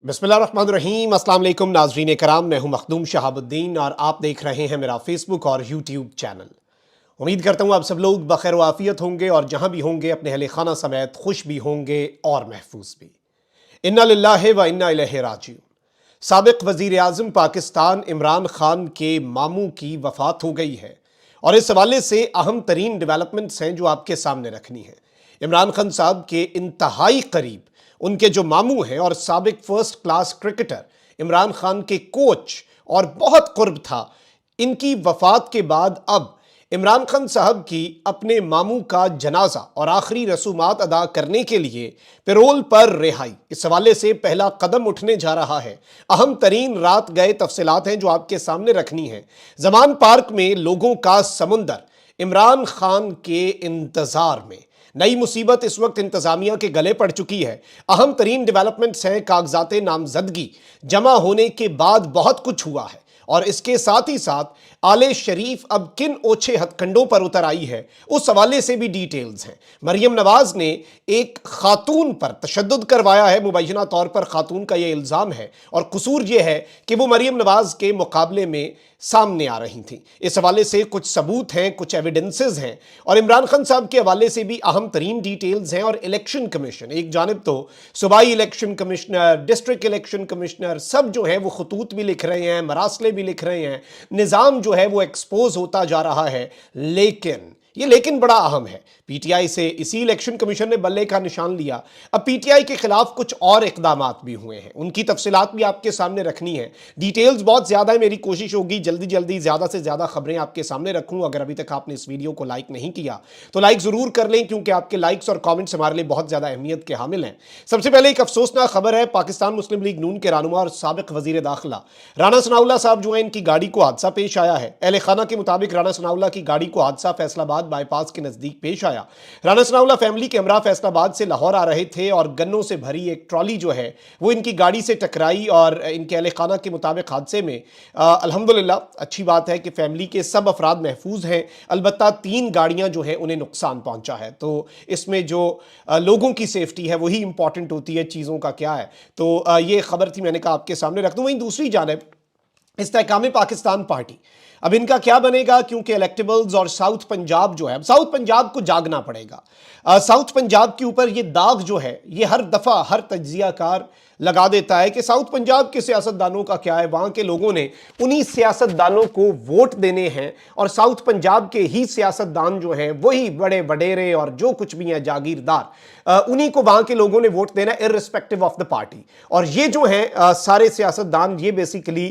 बिस्मिल्लाहिर्रहमानिर्रहीम। अस्सलाम वालेकुम नाज़रीन कराम, मैं हूं मखदूम शहाबुद्दीन और आप देख रहे हैं मेरा फेसबुक और यूट्यूब चैनल। उम्मीद करता हूं आप सब लोग बखैर व आफियत होंगे और जहां भी होंगे अपने अहले खाना समेत खुश भी होंगे और महफूज भी। इन्ना लिल्लाहि व इन्ना इलैहि राजिऊन। साबिक वज़ीर आज़म पाकिस्तान इमरान खान के मामू की वफ़ात हो गई है और इस हवाले से अहम तरीन डेवलपमेंट्स हैं जो आपके सामने रखनी है। इमरान खान साहब के इंतहाई करीब उनके जो मामू हैं और साबिक first class cricketer Imran Khan के कोच और बहुत कुर्ब था, इनकी वफ़ात के बाद अब इमरान खान साहब की अपने मामू का जनाजा और आखिरी रसूमात अदा करने के लिए पैरोल पर रिहाई, इस हवाले से पहला कदम उठने जा रहा है। अहम तरीन रात गए तफसीलात हैं जो आपके सामने रखनी है। जमान पार्क में लोगों का समुंदर इमरान खान के इंतजार में। नई मुसीबत इस वक्त इंतजामिया के गले पड़ चुकी है। अहम तरीन डेवलपमेंट्स हैं, कागजाते नामजदगी जमा होने के बाद बहुत कुछ हुआ है और इसके साथ ही साथ आले शरीफ अब किन ओछे हथकंडों पर उतर आई है उस हवाले से भी डिटेल्स हैं। मरियम नवाज ने एक खातून पर तशद्दुद करवाया है, मुबैना तौर पर खातून का यह इल्ज़ाम है और कसूर यह है कि वो मरियम नवाज के मुकाबले में सामने आ रही थी। इस हवाले से कुछ सबूत हैं, कुछ एविडेंसेस हैं और इमरान खान साहब के हवाले से भी अहम तरीन डिटेल्स हैं। और इलेक्शन कमीशन, एक जानिब तो सूबाई election commissioner, district election commissioner सब जो है वो खतूत भी लिख रहे हैं, मरासले भी लिख रहे हैं, निज़ाम जो है वो एक्सपोज होता जा रहा है। लेकिन बड़ा अहम है। पीटीआई से इसी इलेक्शन कमीशन ने बल्ले का निशान लिया। अब पीटीआई के खिलाफ कुछ और इकदामात भी हुए हैं, उनकी तफसीलात भी आपके सामने रखनी है। डिटेल्स बहुत ज़्यादा है, मेरी कोशिश होगी जल्दी ज़्यादा से ज़्यादा खबरें आपके सामने रखूँ। अगर अभी तक आपने इस वीडियो को लाइक नहीं किया तो लाइक ज़रूर कर लें, क्योंकि आपके लाइक्स और कॉमेंट्स हमारे लिए बहुत ज़्यादा अहमियत के हामिल हैं। सबसे पहले एक अफसोसनाक खबर है। पाकिस्तान मुस्लिम लीग नून के रहनुमा और साबिक वज़ीर दाखिला राना सनाउल्लाह साहब जो है, इनकी गाड़ी को हादसा पेश आया है। अहले खाना के मुताबिक राना सनाउल्लाह की गाड़ी को हादसा फैसलाबाद बाईपास के नज़दीक पेश आया। राना सनाउल्लाह फैमिली के हमरा फैसलाबाद से लाहौर आ रहे थे और गन्नों से भरी एक ट्रॉली जो है वो इनकी गाड़ी से टकराई और इनके अहले खाना के मुताबिक हादसे में अल्हम्दुलिल्लाह अच्छी बात है कि फैमिली के सब अफराद महफूज हैं। अलबत्ता 3 गाड़ियां जो हैं उन्हें नुकसान पहुंचा है। तो इसमें जो लोगों की सेफ्टी है वही इंपॉर्टेंट होती है, चीज़ों का क्या है। तो ये खबर थी, मैंने कहा आपके सामने रख दूं। वहीं दूसरी जानिब इस्तेहकाम पाकिस्तान पार्टी, अब इनका क्या बनेगा, क्योंकि इलेक्टेबल्स और साउथ पंजाब जो है, अब साउथ पंजाब को जागना पड़ेगा। साउथ पंजाब के ऊपर ये दाग जो है ये हर दफ़ा हर तज्जियाकार लगा देता है कि साउथ पंजाब के सियासतदानों का क्या है। वहाँ के लोगों ने उन्हीं सियासतदानों को वोट देने हैं और साउथ पंजाब के ही सियासतदान जो हैं वही बड़े वडेरे और जो कुछ भी हैं जागीरदार, उन्हीं को वहाँ के लोगों ने वोट देना इर्रिस्पेक्टिव ऑफ द पार्टी। और ये जो हैं सारे सियासतदान, ये बेसिकली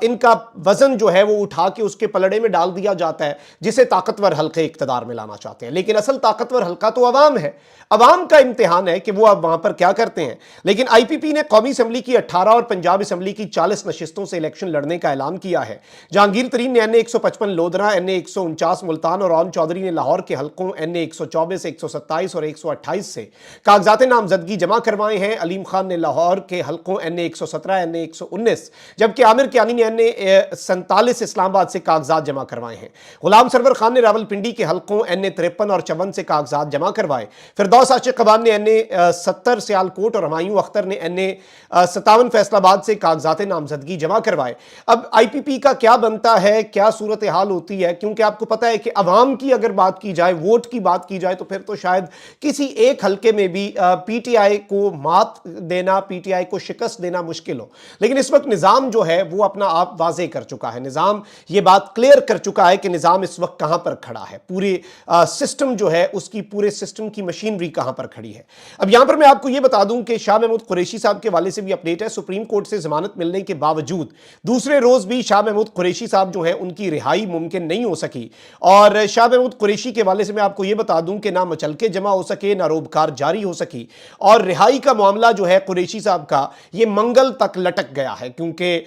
इनका वजन जो है वो उठा के उसके पलड़े में डाल दिया जाता है, जिसे ताकतवर हल्के इक्तदार में लाना चाहते हैं। लेकिन असल ताकतवर हल्का तो अवाम है। अवाम का इम्तिहान है कि वो अब वहां पर क्या करते हैं। लेकिन आईपीपी ने कौमी असम्बली की 18 और पंजाब असम्बली की 40 नशिस्तों से इलेक्शन लड़ने का ऐलान किया है। जहांगीर तरीन ने NA 155 लोधरा, NA 149 मुल्तान और ओम चौधरी ने लाहौर के हल्कों NA 124, 127 और 128 से कागजाते नामजदगी जमा करवाए हैं। अलीम खान ने लाहौर के हल्कों NA 117, NA 119, जबकि आमिर कियानी ने NA 47 इस्लामाबाद से कागजात जमा करवाए हैं। गुलाम सरवर खान ने रावलपिंडी के हल्कों NA 53 और 54 से कागजात जमा करवाए। फिरदौस आशिक कबान ने NA 70 सियालकोट और हमायूं अख्तर ने NA 57 फैसलाबाद से कागजाते नामजदगी जमा करवाए। अब आईपीपी का क्या बनता है, क्या सूरत हाल होती है, क्योंकि आपको पता है कि अवाम की अगर बात की जाए, वोट की बात की जाए, तो फिर तो शायद किसी एक हल्के में भी पीटीआई को मात देना, पीटीआई को शिकस्त देना मुश्किल हो। लेकिन इस वक्त निज़ाम जो है वो अपना आप वाजे कर चुका है। निज़ाम ये बात क्लियर कर चुका है कि निज़ाम इस वक्त कहां पर खड़ा है, पूरे सिस्टम जो है उसकी, पूरे सिस्टम की मशीनरी कहां पर खड़ी है। अब यहां पर मैं आपको ये बता दूं कि शाह महमूद कुरैशी साहब के हवाले से भी अपडेट है। सुप्रीम कोर्ट से जमानत मिलने के बावजूद दूसरे रोज भी शाह महमूद कुरैशी साहब जो है उनकी रिहाई मुमकिन नहीं हो सकी। और शाह महमूद कुरैशी के हवाले से मैं आपको ये बता दूं कि ना मचलके जमा हो सके, ना रोबकार जारी हो सकी और रिहाई का मामला जो है कुरैशी साहब का ये मंगल तक लटक गया है, क्योंकि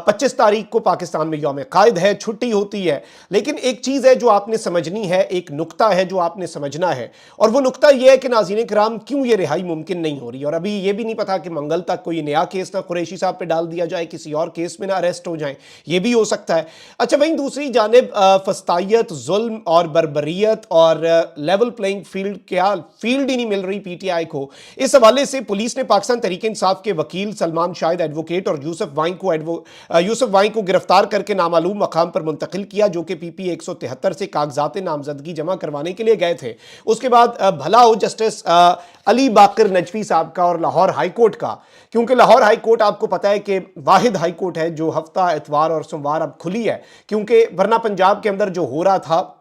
25 25 तारीख को पाकिस्तान में यौम कायद है, छुट्टी होती है, लेकिन एक चीज़ है जो आपने समझनी है, एक नुक्ता है जो आपने समझना है, और वो नुक्ता ये है कि नाज़रीन कराम क्यों ये रिहाई मुमकिन नहीं हो रही। और अभी ये भी नहीं पता कि मंगल तक कोई नया केस ना कुरैशी साहब पे डाल दिया जाए, किसी और केस में ना अरेस्ट हो जाए, ये भी हो सकता है। अच्छा, वहीं दूसरी जानिब फस्तायत, जुल्म और बर्बरियत और लेवल प्लेइंग फील्ड, क्या फील्ड ही नहीं मिल रही पीटीआई को। इस हवाले से पुलिस ने पाकिस्तान तहरीक इंसाफ के वकील सलमान शाहिद एडवोकेट और यूसुफ वाई को गिरफ्तार करके नामालूम मकाम पर मुंतकिल किया, जो कि पीपी 173 से कागजात नामजदगी जमा करवाने के लिए गए थे। उसके बाद भला हो जस्टिस अली बाकर नजफी साहब का और लाहौर हाई कोर्ट का, क्योंकि लाहौर हाई कोर्ट आपको पता है कि वाहिद हाई कोर्ट है जो हफ्ता इतवार और सोमवार अब खुली है, क्योंकि वरना पंजाब के अंदर जो हो रहा था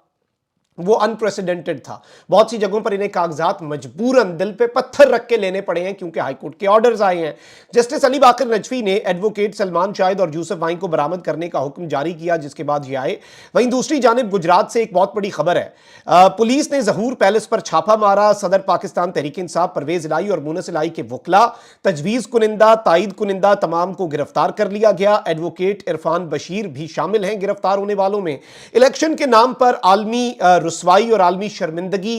वो अनप्रेसिडेंटेड था। बहुत सी जगहों पर इन्हें कागजात मजबूरन दिल पे पत्थर रख के लेने पड़े हैं क्योंकि हाईकोर्ट के ऑर्डर्स आए हैं। जस्टिस अली बाकर नजफी ने एडवोकेट सलमान शाहिद और यूसुफ वाई को बरामद करने का हुक्म जारी किया, जिसके बाद ये आए। वहीं दूसरी जानिब गुजरात से एक बहुत बड़ी खबर है। पुलिस ने जहूर पैलेस पर छापा मारा। सदर पाकिस्तान तहरीक इंसाफ परवेज इलाही और मुनस इलाही के वकला, तजवीज़ कुनिंदा, तायद कुनिंदा तमाम को गिरफ्तार कर लिया गया। एडवोकेट इरफान बशीर भी शामिल हैं गिरफ्तार होने वालों में। इलेक्शन के नाम पर आलमी रुसवाई और आलमी शर्मिंदगी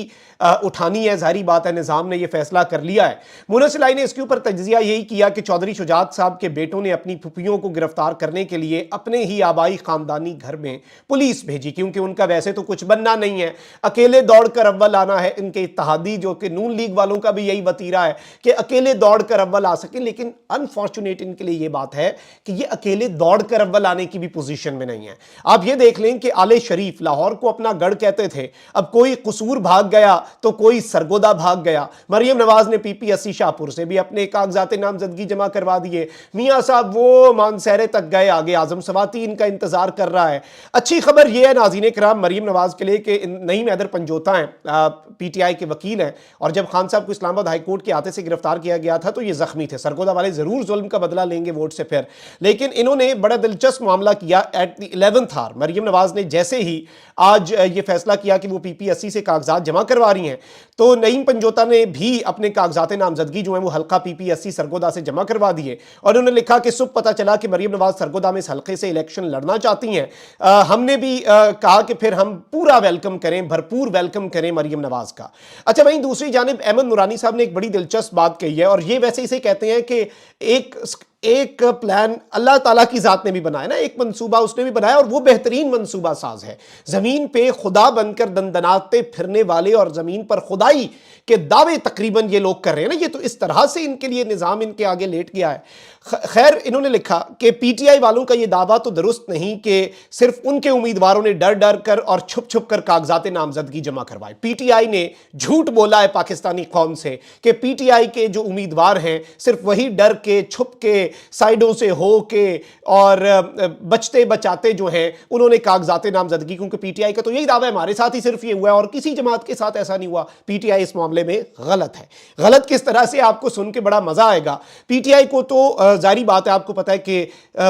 उठानी है, जाहिर बात है निज़ाम ने यह फैसला कर लिया है। मुनस इलाही ने इसके ऊपर तज्जिया यही किया कि चौधरी शुजात साहब के बेटों ने अपनी फुफियों को गिरफ्तार करने के लिए अपने ही आबाई खानदानी घर में पुलिस भेजी, क्योंकि उनका वैसे तो कुछ बनना नहीं है, अकेले दौड़कर अव्वल आना है। इनके इत्तेहादी जो कि नून लीग वालों का भी यही वतीरा है कि अकेले दौड़कर अव्वल आ सके, लेकिन अनफॉर्चुनेट इनके लिए यह बात है कि ये अकेले दौड़कर अव्वल आने की भी पोजीशन में नहीं है। आप ये देख लें कि आले शरीफ लाहौर को अपना गढ़ कहते थे, अब कोई कसूर भाग गया तो कोई सरगोदा भाग गया। मरियम नवाज ने पीपी80 शाहपुर से भी अपने कागजात नामजदगी जमा करवा दिए। मियां साहब वो मानसहरे तक गए, आगे आजम सवाती इनका इंतजार कर रहा है। अच्छी खबर यह है नाज़रीन कराम मरियम नवाज के लिए कि नईम हैदर पंजोता हैं, पीटीआई के वकील हैं, और जब खान साहब को इस्लामाबाद हाईकोर्ट के आते से गिरफ्तार किया गया था तो ये जख्मी थे। सरगोदा वाले जरूर जुल्म का बदला लेंगे वोट से फिर, लेकिन इन्होंने बड़ा दिलचस्प मामला किया। At the 11th hour Maryam Nawaz ने जैसे ही आज ये फैसला किया कि वो पीपी80 से कागजात जमा करवा रही हैं, तो नईम पंजोता ने भी अपने कागजात नामजदगी जो है वो हल्का पीपी80 सरगोदा से जमा करवा दिए, और उन्होंने लिखा कि सुबह पता चला कि मरियम नवाज सरगोदा में इस हल्के से इलेक्शन लड़ना चाहती हैं। हमने भी कहा कि फिर हम पूरा वेलकम करें, भरपूर वेलकम करें मरियम नवाज का। अच्छा, वहीं दूसरी जानिब अहमद नूरानी साहब ने एक बड़ी दिलचस्प बात कही है, और ये वैसे इसे कहते हैं कि एक प्लान अल्लाह ताला की जात ने भी बनाया ना, एक मंसूबा उसने भी बनाया, और वो बेहतरीन मंसूबा साज है। जमीन पे खुदा बनकर दंदनाते फिरने वाले और जमीन पर खुदाई के दावे तकरीबन ये लोग कर रहे हैं ना, ये तो इस तरह से इनके लिए निजाम इनके आगे लेट गया है। खैर, इन्होंने लिखा कि पीटीआई वालों का ये दावा तो दुरुस्त नहीं कि सिर्फ उनके उम्मीदवारों ने डर डर कर और छुप छुप कर कागजात नामजदगी जमा करवाए। पीटीआई ने झूठ बोला है पाकिस्तानी कौम से कि पीटीआई के जो उम्मीदवार हैं सिर्फ वही डर के, छुप के, साइडों से हो के और बचते बचाते जो हैं उन्होंने कागजात नामजदगी, क्योंकि पीटीआई का तो यही दावा है हमारे साथ ही सिर्फ ये हुआ है और किसी जमात के साथ ऐसा नहीं हुआ। पीटीआई इस मामले में गलत है। गलत किस तरह से, आपको सुन के बड़ा मजा आएगा। पीटीआई को तो जारी बात है, आपको पता है कि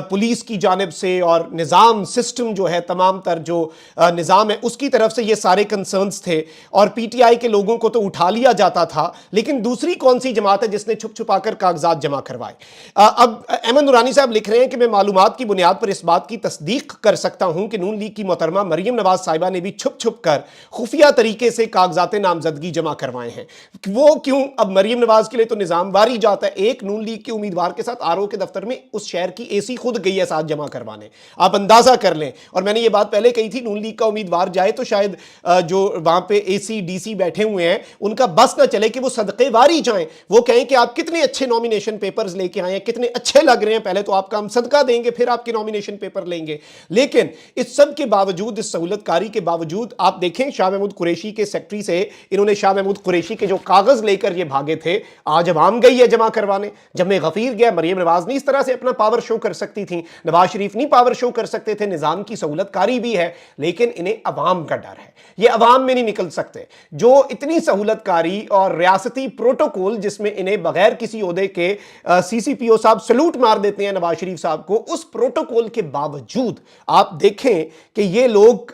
पुलिस की जानिब से और निज़ाम सिस्टम जो है, तमाम तर जो निज़ाम है उसकी तरफ से ये सारे कंसर्न्स थे, और पीटीआई के लोगों को तो उठा लिया जाता था, लेकिन दूसरी कौन सी जमात है जिसने छुप छुपा कर कागजात जमा करवाए। अब अहमद नूरानी साहब लिख रहे हैं कि मैं मालूमात की बुनियाद पर इस बात की तस्दीक कर सकता हूं कि नून लीग की मोहतरमा मरियम नवाज साहिबा ने भी छुप छुप कर खुफिया तरीके से कागजात नामजदगी जमा करवाए हैं। वो क्यों? अब मरियम नवाज के लिए तो निज़ाम वारी जाता है। एक नून लीग के उम्मीदवार के साथ आरओ के दफ्तर में उस शहर की एसी खुद गई है साथ जमा करवाने, आप अंदाजा कर लें। और मैंने ये बात पहले कही थी, नून लीग का उम्मीदवार जाए तो शायद जो वहां पे एसी डीसी बैठे हुए हैं उनका बस ना चले कि वो सदके वारी जाएं, वो कहें कि आप कितने अच्छे नॉमिनेशन पेपर्स लेके आए हैं, कितने अच्छे लग रहे हैं, पहले तो आपका हम सदका देंगे फिर आपके नॉमिनेशन पेपर लेंगे। लेकिन इस सब के बावजूद, इस सहूलतकारी के बावजूद, आप देखें शाह महमूद कुरैशी के सेक्रेटरी से इन्होंने शाह महमूद कुरैशी के जो कागज लेकर ये भागे थे, आज अवाम गई है जमा करवाने। जब मैं गफीर गया, मरियम नवाज नहीं इस तरह से अपना पावर शो कर सकती थी, नवाज शरीफ नहीं पावर शो कर सकते थे। निजाम की सहूलतकारी भी है, लेकिन इन्हें अवाम का डर है, ये अवाम में नहीं निकल सकते। जो इतनी सहूलतकारी और रियासती प्रोटोकॉल जिसमें इन्हें बगैर किसी ओहदे के सीसीपीओ साहब सलूट मार देते हैं नवाज शरीफ साहब को, उस प्रोटोकॉल के बावजूद आप देखें कि ये लोग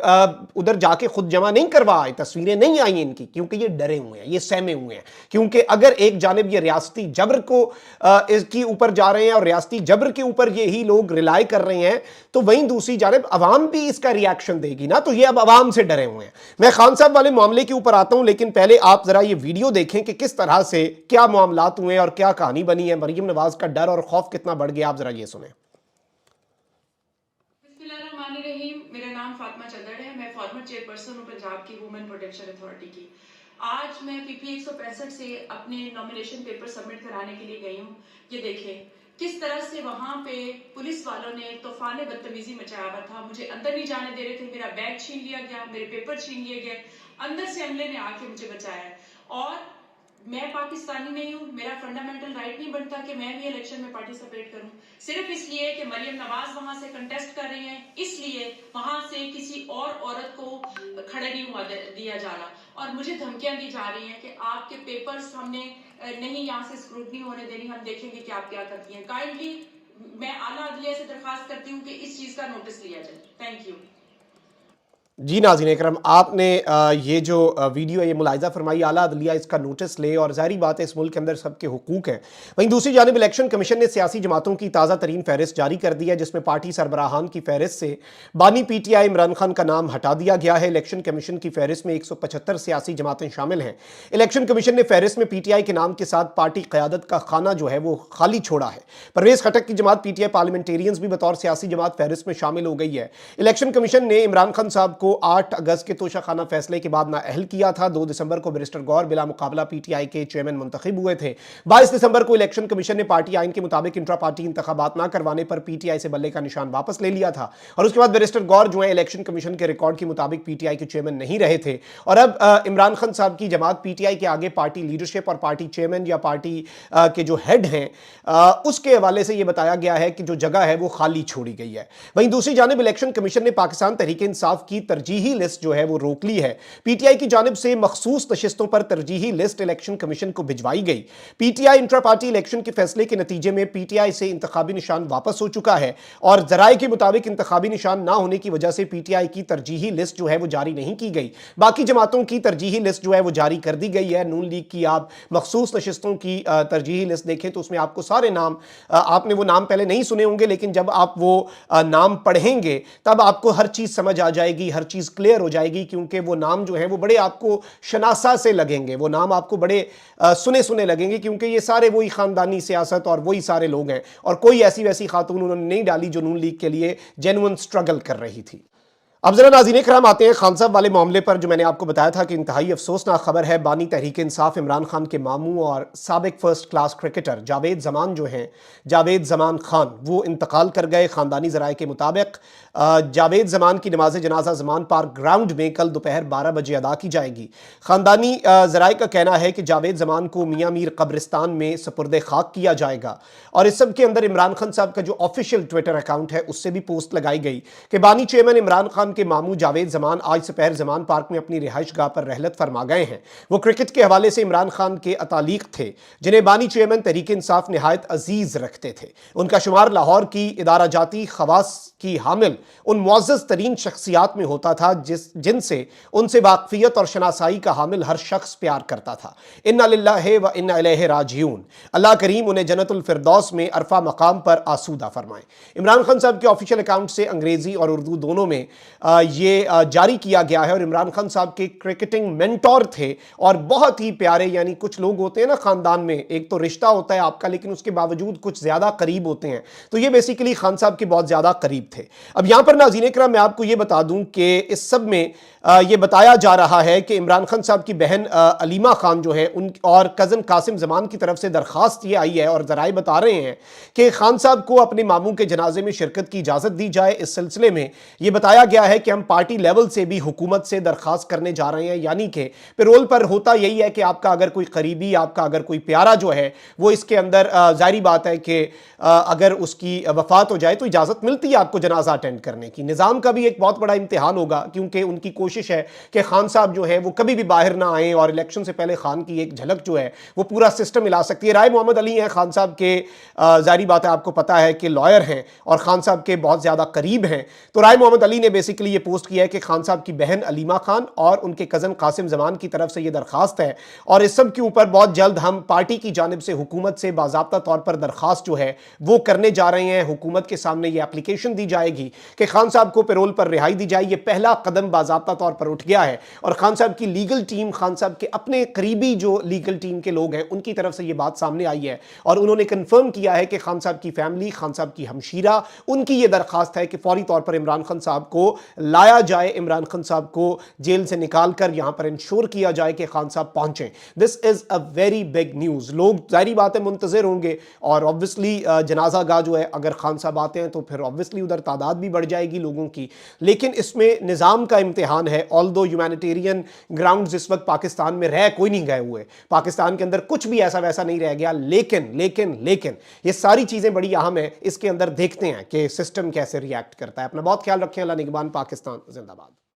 उधर जाके खुद जमा नहीं करवा आए, तस्वीरें नहीं आई इनकी, क्योंकि ये डरे हुए हैं, ये सहमे हुए हैं। क्योंकि अगर एक जानिब ये रियासती जबर को इसकी ऊपर जा रहे रहे हैं और रियासती जबर के ऊपर यही लोग रिलाई कर रहे हैं, तो वहीं दूसरी जानिब अवाम भी इसका रिएक्शन देगी ना, तो ये अब अवाम से डरे हुए हैं। मैं खान साहब वाले मामले के ऊपर आता हूं, लेकिन पहले आप जरा ये वीडियो देखें कि किस तरह से क्या मामलात हुए और क्या कहानी बनी है। मरीम नवाज का डर और खौफ कितना बढ़ गया, आप जरा ये सुने। मेरा नाम फातिमा चंदड़ है, मैं फॉर्मर चेयरपर्सन हूँ पंजाब की वुमेन प्रोटेक्शन अथॉरिटी की। आज मैं पीपी 165 से अपने नॉमिनेशन पेपर सबमिट कराने के लिए गई हूँ। ये देखें किस तरह से वहां पे पुलिस वालों ने तूफान बदतमीजी मचाया हुआ था, मुझे अंदर नहीं जाने दे रहे थे, मेरा बैग छीन लिया गया, मेरे पेपर छीन लिए गए, अंदर से अमले ने आके मुझे बचाया। और मैं पाकिस्तानी नहीं हूँ, मेरा फंडामेंटल राइट नहीं बनता कि मैं भी इलेक्शन में पार्टिसिपेट करूँ, सिर्फ इसलिए कि मरियम नवाज वहां से कंटेस्ट कर रही हैं, इसलिए वहां से किसी और औरत को खड़ा नहीं हुआ दिया जा रहा और मुझे धमकियां दी जा रही हैं कि आपके पेपर्स हमने नहीं यहाँ से स्क्रूटनी होने देनी, हम देखेंगे कि आप क्या करती हैं। काइंडली मैं आला अदलिया से दरखास्त करती हूँ कि इस चीज का नोटिस लिया जाए। Thank you. जी नाज़रीन इकराम, आपने ये जो वीडियो ये मुलाहिज़ा फरमाई, आला अदलिया इसका नोटिस ले, और ज़ाहिर बात है इस मुल्क के अंदर सबके हुकूक हैं। वहीं दूसरी जानिब इलेक्शन कमीशन ने सियासी जमातों की ताज़ा तरीन फहरिस्त जारी कर दी है, जिसमें पार्टी सरबराहान की फहरिस्त से बानी PTI इमरान खान का नाम हटा दिया गया है। इलेक्शन कमीशन की फहरिस्त में 175 सियासी जमातें शामिल हैं। इलेक्शन कमीशन ने फहरिस्त में PTI के नाम के साथ पार्टी क़यादत का खाना जो है वो खाली छोड़ा है। परवेज़ खटक की जमात PTI पार्लियामेंटेरियंस भी बतौर सियासी जमात फहरिस्त में शामिल हो गई है। इलेक्शन कमीशन ने इमरान खान साहब को 8 अगस्त के तोशाखाना फैसले के बाद नाअहल किया था। 2 दिसंबर को बैरिस्टर गौर बिला मुकाबला PTI के चेयरमैन मुंतखब हुए थे। 22 दिसंबर को इलेक्शन कमीशन ने पार्टी आइन के मुताबिक इंट्रा पार्टी इंतखाबात ना करवाने पर PTI से बल्ले का निशान वापस ले लिया था, और उसके बाद बैरिस्टर गौर जो है इलेक्शन कमीशन के रिकॉर्ड के मुताबिक PTI के चेयरमैन नहीं रहे थे। और अब इमरान खान साहब की जमात PTI के आगे पार्टी लीडरशिप और पार्टी चेयरमैन या पार्टी के जो हेड हैं उसके हवाले से यह बताया गया है कि जो जगह है वो खाली छोड़ी गई है। वहीं दूसरी जानिब इलेक्शन कमीशन ने पाकिस्तान तहरीक इंसाफ की तरजीही लिस्ट जो है वो रोक ली है। PTI की जानिब से मखसूस नशिस्तों पर तरजीही लिस्ट इलेक्शन कमीशन को भिजवाई गई। PTI इंट्रा पार्टी इलेक्शन के फैसले के नतीजे में PTI से इंतखाबी निशान वापस हो चुका है, और जराये के मुताबिक इंतखाबी निशान ना होने की वजह से PTI की तरजीही लिस्ट जो है वो जारी नहीं की गई। बाकी जमातों की तरजीही लिस्ट जो है वो जारी कर दी गई है। नून लीग की आप मखसूस नशिस्तों की तरजीही लिस्ट देखें तो उसमें आपको सारे नाम, आपने वो नाम पहले नहीं सुने होंगे, लेकिन जब आप वो नाम पढ़ेंगे तब आपको हर चीज़ समझ आ जाएगी, हर चीज़ क्लियर हो जाएगी, क्योंकि वो नाम जो है वो बड़े आपको शनासा से लगेंगे, वो नाम आपको बड़े सुने सुने लगेंगे, क्योंकि ये सारे वही ख़ानदानी सियासत और वही सारे लोग हैं, और कोई ऐसी वैसी खातून उन्होंने नहीं डाली जो नून लीग के लिए जेन्युइन स्ट्रगल कर रही थी। अब जरा नाज़रीन कराम आते हैं खान साहब वाले मामले पर, जो मैंने आपको बताया था कि इंतहाई अफसोसनाक खबर है। बानी तहरीक इंसाफ इमरान खान के मामू और साबिक फर्स्ट क्लास क्रिकेटर जावेद ज़मान जो हैं, जावेद ज़मान खान, वो इंतकाल कर गए। ख़ानदानी ज़राए के मुताबिक जावेद ज़मान की नमाज जनाजा ज़मान पार्क ग्राउंड में कल दोपहर 12 बजे अदा की जाएगी। ख़ानदानी ज़राए का कहना है कि जावेद ज़मान को मियाँ मीर कब्रिस्तान में सपुर्द खाक किया जाएगा, और इस सब के अंदर इमरान खान साहब का जो ऑफिशियल ट्विटर अकाउंट है उससे भी पोस्ट लगाई गई कि बानी चेयरमैन इमरान खान के मामू जावेद ज़मान आज दोपहर ज़मान पार्क में अपनी रिहाइश गाह पर रहलत फरमा गए हैं। वो क्रिकेट के हवाले से इमरान खान के अतालीक थे, जिन्हें बानी चेयरमैन तहरीक इंसाफ निहायत अजीज रखते थे। उनका शुमार लाहौर की इदारा जाती खवास की हामिल उन मुअज़्ज़ज़ तरीन शख्सियात में होता था जिनसे उनसे वाक़फ़ियत और शनासाई का हामिल हर शख्स प्यार करता था। इन्ना लिल्लाहि व इन्ना इलैहि राजिऊन। अल्लाह करीम उन्हें जन्नतुल फिरदौस में अरफा मकाम पर आसूदा फरमाए। इमरान खान साहब के ऑफिशियल अकाउंट से अंग्रेज़ी और उर्दू दोनों में ये जारी किया गया है, और इमरान खान साहब के क्रिकेटिंग मेंटोर थे और बहुत ही प्यारे, यानी कुछ लोग होते हैं ना ख़ानदान में, एक तो रिश्ता होता है आपका लेकिन उसके बावजूद कुछ ज़्यादा करीब होते हैं, तो ये बेसिकली खान साहब के बहुत ज़्यादा करीब थे। अब यहाँ पर नाज़रीन इकराम मैं आपको ये बता दूँ कि इस सब में ये बताया जा रहा है कि इमरान खान साहब की बहन अलीमा खान जो है उन और कज़न कासिम ज़मान की तरफ से दरख्वास्त ये आई है, और ज़राए बता रहे हैं कि खान साहब को अपने मामू के जनाजे में शिरकत की इजाज़त दी जाए। इस सिलसिले में ये बताया गया है कि हम पार्टी लेवल से भी हुकूमत से दरख्वास्त करने जा रहे हैं, यानी कि पेरोल पर होता यही है कि आपका अगर कोई करीबी, आपका अगर कोई प्यारा जो है वो इसके अंदर ज़ाहिरी बात है कि अगर उसकी वफ़ात हो जाए तो इजाज़त मिलती है आपको जनाजा अटेंड करने की। निज़ाम का भी एक बहुत बड़ा इम्तिहान होगा, क्योंकि उनकी कोशिश है कि खान साहब जो है वो कभी भी बाहर ना आए, और इलेक्शन से पहले खान की एक झलक जो है वो पूरा सिस्टम हिला सकती है। राय मोहम्मद अली हैं खान साहब के, ज़ाहिरी बात है आपको पता है कि लॉयर हैं और खान साहब के बहुत ज़्यादा करीब हैं, तो राय मोहम्मद अली ने बेसिकली بیسیکلی یہ پوسٹ کیا ہے کہ خان صاحب کی بہن علیمہ خان اور ان کے کزن قاسم زمان کی طرف سے یہ درخواست ہے، اور اس سب کے اوپر بہت جلد ہم پارٹی کی جانب سے حکومت سے باضابطہ طور پر درخواست جو ہے وہ کرنے جا رہے ہیں۔ حکومت کے سامنے یہ اپلیکیشن دی جائے گی کہ خان صاحب کو پیرول پر رہائی دی جائے۔ یہ پہلا قدم باضابطہ طور پر اٹھ گیا ہے، اور خان صاحب کی لیگل ٹیم، خان صاحب کے اپنے قریبی جو لیگل ٹیم کے لوگ ہیں، ان کی طرف سے یہ بات سامنے آئی ہے، اور انہوں نے کنفرم کیا ہے کہ خان صاحب کی فیملی، خان صاحب کی ہمشیرہ، ان کی یہ درخواست ہے کہ فوری طور پر عمران خان صاحب کو لایا جائے، عمران خان صاحب کو جیل سے نکال کر یہاں پر انشور کیا جائے کہ خان صاحب پہنچیں۔ دس از اے ویری بگ نیوز۔ لوگ ظاہری بات ہے منتظر ہوں گے، اور obviously جنازہ گاہ جو ہے اگر خان صاحب آتے ہیں تو پھر obviously ادھر تعداد بھی بڑھ جائے گی لوگوں کی، لیکن اس میں نظام کا امتحان ہے۔ although humanitarian grounds اس وقت پاکستان میں رہ کوئی نہیں گئے ہوئے، پاکستان کے اندر کچھ بھی ایسا ویسا نہیں رہ گیا، لیکن یہ ساری چیزیں بڑی اہم ہیں۔ اس کے اندر دیکھتے ہیں کہ سسٹم کیسے ریاکٹ کرتا ہے۔ اپنا بہت خیال رکھیں۔ اللہ نگہبان۔ پاکستان زندہ باد۔